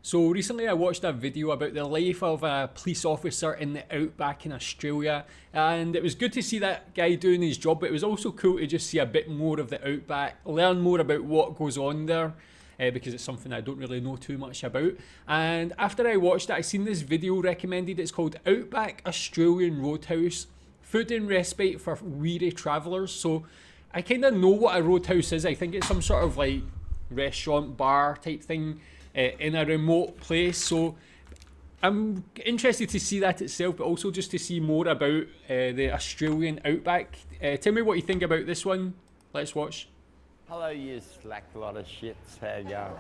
So recently I watched a video about the life of a police officer in the Outback in Australia, and it was good to see that guy doing his job, but it was also cool to just see a bit more of the Outback, learn more about what goes on there, because it's something I don't really know too much about. And after I watched it, I seen this video recommended. It's called Outback Australian Roadhouse, Food and Respite for Weary Travellers. So I kind of know what a roadhouse is. I think it's some sort of like restaurant, bar type thing in a remote place. So I'm interested to see that itself, but also just to see more about the Australian Outback. Tell me what you think about this one. Let's watch. Hello, you slack lot of shits. How you going?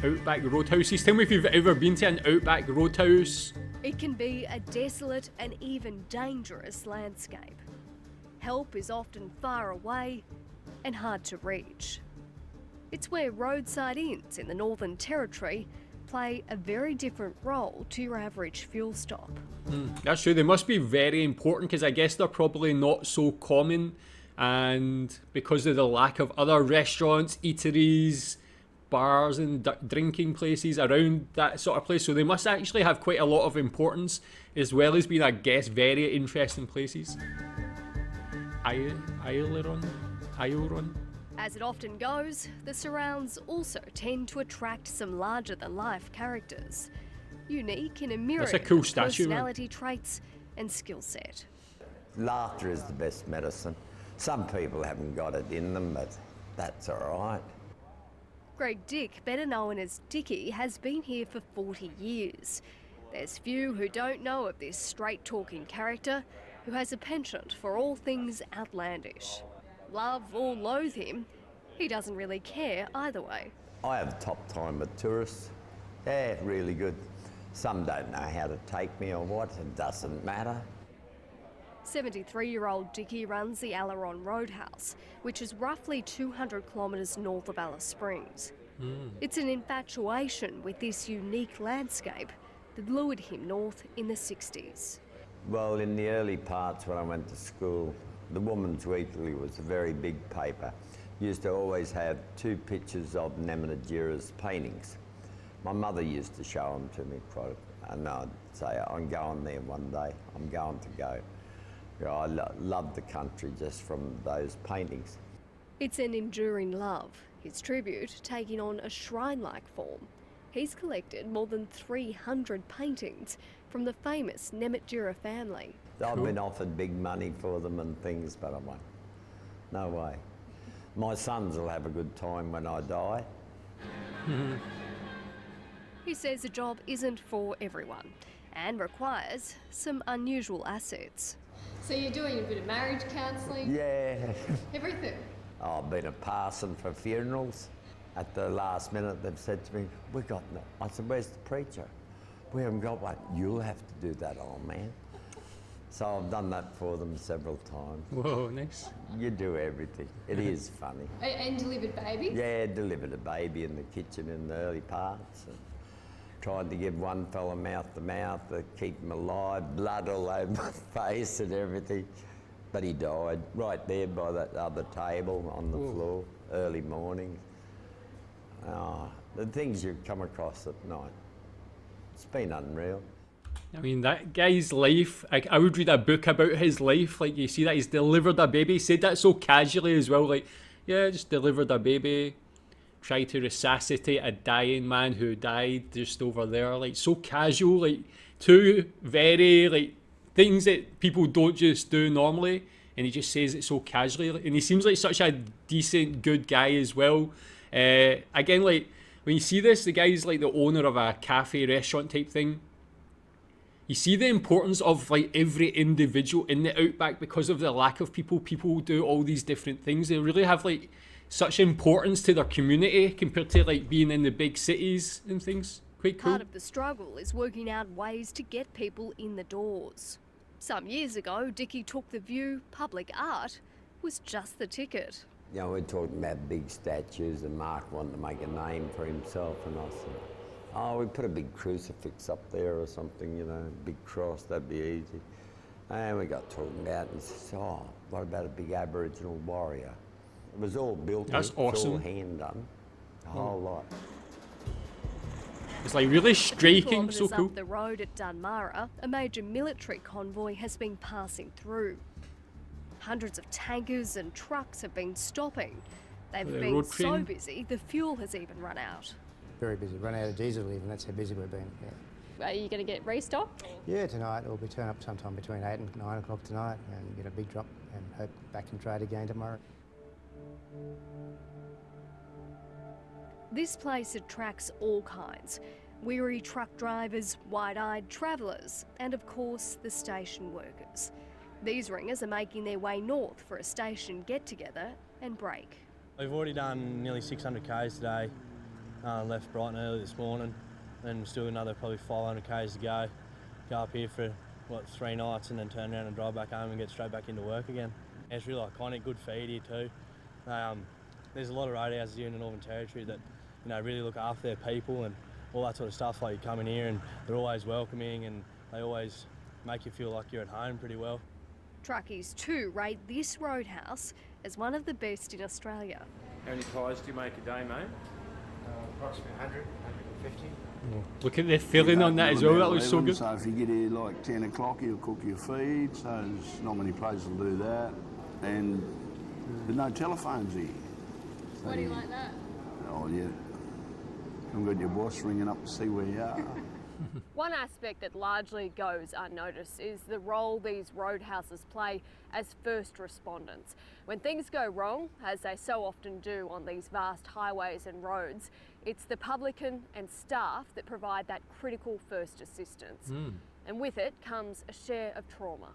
Outback Roadhouses. Tell me if you've ever been to an Outback Roadhouse. It can be a desolate and even dangerous landscape. Help is often far away and hard to reach. It's where roadside inns in the Northern Territory play a very different role to your average fuel stop. That's true. They must be very important because I guess they're probably not so common, and because of the lack of other restaurants, eateries, bars and drinking places around that sort of place, so they must actually have quite a lot of importance, as well as being, I guess, very interesting places. Aileron. As it often goes, the surrounds also tend to attract some larger-than-life characters, unique in a myriad That's a cool of statue, man. personality traits and skill set. Laughter is the best medicine. Some people haven't got it in them, but that's all right. Greg Dick, better known as Dickie, has been here for 40 years. There's few who don't know of this straight-talking character who has a penchant for all things outlandish. Love or loathe him, he doesn't really care either way. I have top time with tourists. Yeah, really good. Some don't know how to take me or what, it doesn't matter. 73-year-old Dickie runs the Outback Roadhouse, which is roughly 200 kilometres north of Alice Springs. It's an infatuation with this unique landscape that lured him north in the 60s. Well, in the early parts when I went to school, the Woman's Weekly was a very big paper. Used to always have 2 pictures of Naminajira's paintings. My mother used to show them to me quite, and I'd say, I'm going there one day, I'm going to go. You know, I love the country just from those paintings. It's an enduring love, his tribute taking on a shrine-like form. He's collected more than 300 paintings from the famous Naminajira family. I've been offered big money for them and things, but I won't. No way. My sons will have a good time when I die. He says the job isn't for everyone and requires some unusual assets. So you're doing a bit of marriage counselling? Yeah. Everything? I've been a parson for funerals. At the last minute, they've said to me, "We got no." I said, "Where's the preacher?" "We haven't got one." "You'll have to do that, old man." So I've done that for them several times. Whoa, nice. You do everything. It is funny. And delivered babies? Yeah, delivered a baby in the kitchen in the early parts. And tried to give one fella mouth to mouth to keep him alive, blood all over my face and everything. But he died right there by that other table on the floor, early morning. The things you come across at night. It's been unreal. I mean, that guy's life, I would read a book about his life. Like, you see that he's delivered a baby. He said that so casually as well. Like, yeah, just delivered a baby. Tried to resuscitate a dying man who died just over there. Like, so casual. Like, 2 very, like, things that people don't just do normally. And he just says it so casually. And he seems like such a decent, good guy as well. Again, like, when you see this, the guy's like the owner of a cafe, restaurant type thing. You see the importance of like every individual in the Outback because of the lack of people. People do all these different things. They really have like such importance to their community compared to like being in the big cities and things. Quite cool. Part of the struggle is working out ways to get people in the doors. Some years ago, Dickie took the view public art was just the ticket. You know, we're talking about big statues and Mark wanted to make a name for himself, and I said, "Oh, we put a big crucifix up there or something, you know, a big cross, that'd be easy." And we got talking about it and he says, "Oh, what about a big Aboriginal warrior?" It was all built. That's It's all awesome. hand done. The whole lot. It's like really A few striking, so kilometres cool. up the road at Dunmara, a major military convoy has been passing through. Hundreds of tankers and trucks have been stopping. They've The been road so train. busy, the fuel has even run out. Very busy. Run out of diesel even, that's how busy we've been. Yeah. Are you going to get restocked? Yeah, tonight we'll be turning up sometime between 8 and 9 o'clock tonight and get a big drop and hope back in trade again tomorrow. This place attracts all kinds. Weary truck drivers, wide-eyed travellers, and of course the station workers. These ringers are making their way north for a station get-together and break. We've already done nearly 600 k's today. Left Brighton early this morning, and still another probably 500 k's to go. Go up here for 3 nights, and then turn around and drive back home and get straight back into work again. And it's really iconic, good feed here too. There's a lot of roadhouses here in the Northern Territory that really look after their people and all that sort of stuff. Like you come in here and they're always welcoming and they always make you feel like you're at home pretty well. Truckies too rate this roadhouse as one of the best in Australia. How many pies do you make a day, mate? Approximately 100, 150. Look at the filling on that as well, that looks so good. So if you get here like 10 o'clock, he'll cook your feed, so there's not many places will do that. And there's no telephones here. Why do you like that? Oh, yeah. You've got your boss ringing up to see where you are. One aspect that largely goes unnoticed is the role these roadhouses play as first responders. When things go wrong, as they so often do on these vast highways and roads, it's the publican and staff that provide that critical first assistance. And with it comes a share of trauma.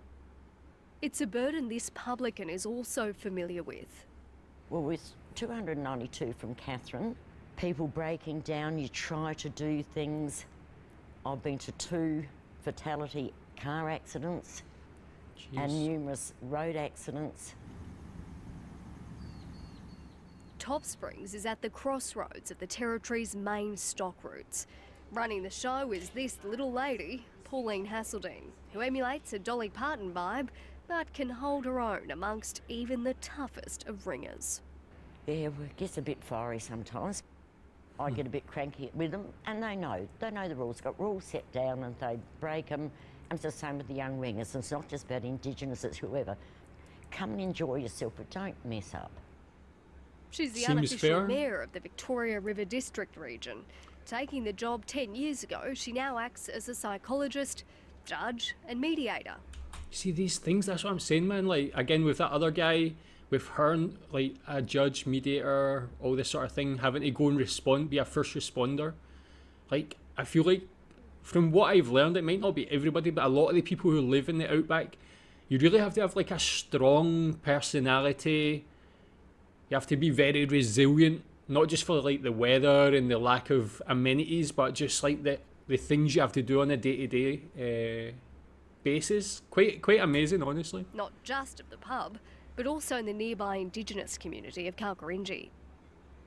It's a burden this publican is also familiar with. Well, with 292 from Catherine, people breaking down, you try to do things. I've been to 2 fatality car accidents and numerous road accidents. Top Springs is at the crossroads of the Territory's main stock routes. Running the show is this little lady, Pauline Hasseldine, who emulates a Dolly Parton vibe but can hold her own amongst even the toughest of ringers. Yeah, well, it gets a bit fiery sometimes. I get a bit cranky with them, and they know the rules. Got rules set down and they break them. And it's the same with the young ringers. It's not just about Indigenous, it's whoever. Come and enjoy yourself, but don't mess up. She's the Seems unofficial fair. mayor of the Victoria River District region. Taking the job 10 years ago, she now acts as a psychologist, judge and mediator. See these things, that's what I'm saying, man. Like, again, with that other guy, with her, like a judge, mediator, all this sort of thing, having to go and respond, be a first responder. Like, I feel like, from what I've learned, it might not be everybody, but a lot of the people who live in the outback, you really have to have like a strong personality. You have to be very resilient, not just for like the weather and the lack of amenities, but just like the things you have to do on a day-to-day basis. Quite amazing, honestly. Not just of the pub, but also in the nearby Indigenous community of Kalkarinji.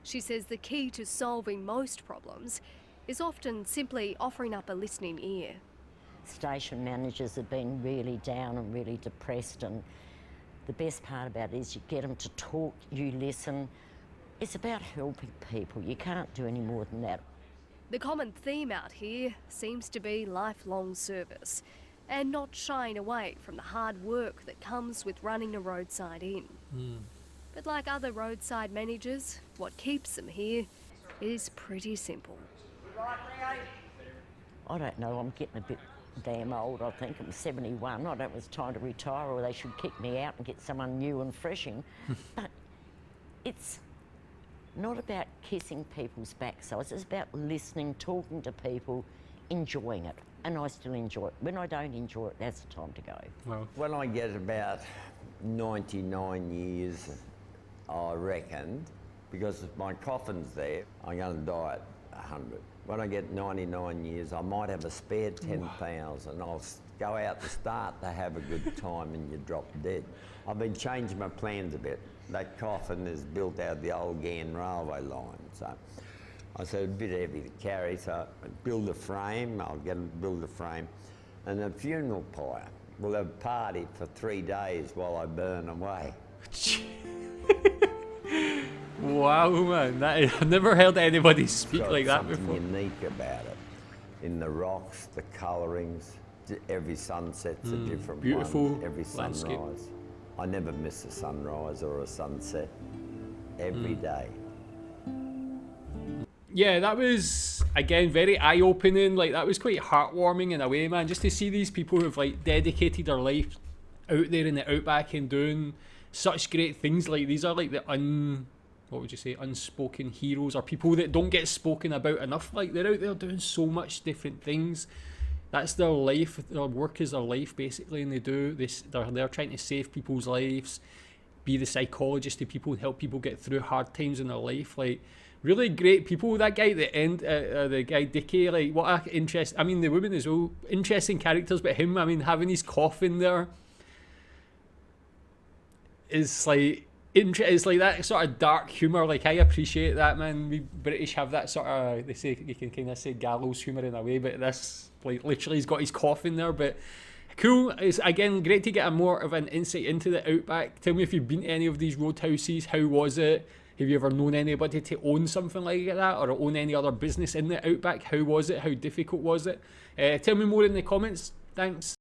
She says the key to solving most problems is often simply offering up a listening ear. Station managers have been really down and really depressed, and the best part about it is you get them to talk, you listen. It's about helping people. You can't do any more than that. The common theme out here seems to be lifelong service and not shying away from the hard work that comes with running a roadside inn. But like other roadside managers, what keeps them here is pretty simple. I don't know, I'm getting a bit damn old. I think I'm 71. I don't know if it's time to retire or they should kick me out and get someone new and fresh in. But it's not about kissing people's backsides. It's about listening, talking to people, enjoying it. And I still enjoy it. When I don't enjoy it, that's the time to go. Well, When I get about 99 years, I reckon, because if my coffin's there, I'm going to die at 100. When I get 99 years, I might have a spare 10,000. I'll go out to start to have a good time and you drop dead. I've been changing my plans a bit. That coffin is built out of the old Gann railway line, so I said a bit heavy to carry, so I build a frame, I'll get them to build a frame, and a funeral pyre. We'll have a party for 3 days while I burn away. Wow, man, I've never heard anybody speak Got like that something before. unique about it. In the rocks, the colourings, every sunset's a different beautiful one. Every landscape. sunrise. I never miss a sunrise or a sunset. Every day. Yeah, that was, again, very eye-opening. Like, that was quite heartwarming in a way, man. Just to see these people who've, like, dedicated their life out there in the outback and doing such great things. Like, these are, like, the what would you say, unspoken heroes, or people that don't get spoken about enough. Like, they're out there doing so much different things. That's their life. Their work is their life, basically, and they do this. They're trying to save people's lives, be the psychologist to people, and help people get through hard times in their life. Like, really great people. That guy at the end, the guy Dickie, like, what a interest. I mean, the women as well, interesting characters, but him, I mean, having his coffin there is like, it's like that sort of dark humour. Like, I appreciate that, man. We British have that sort of, they say, you can kind of say gallows humour in a way, but this, like, literally he's got his coffin there. But cool. It's, again, great to get a more of an insight into the outback. Tell me if you've been to any of these roadhouses. How was it? Have you ever known anybody to own something like that, or own any other business in the outback? How was it? How difficult was it? Tell me more in the comments. Thanks.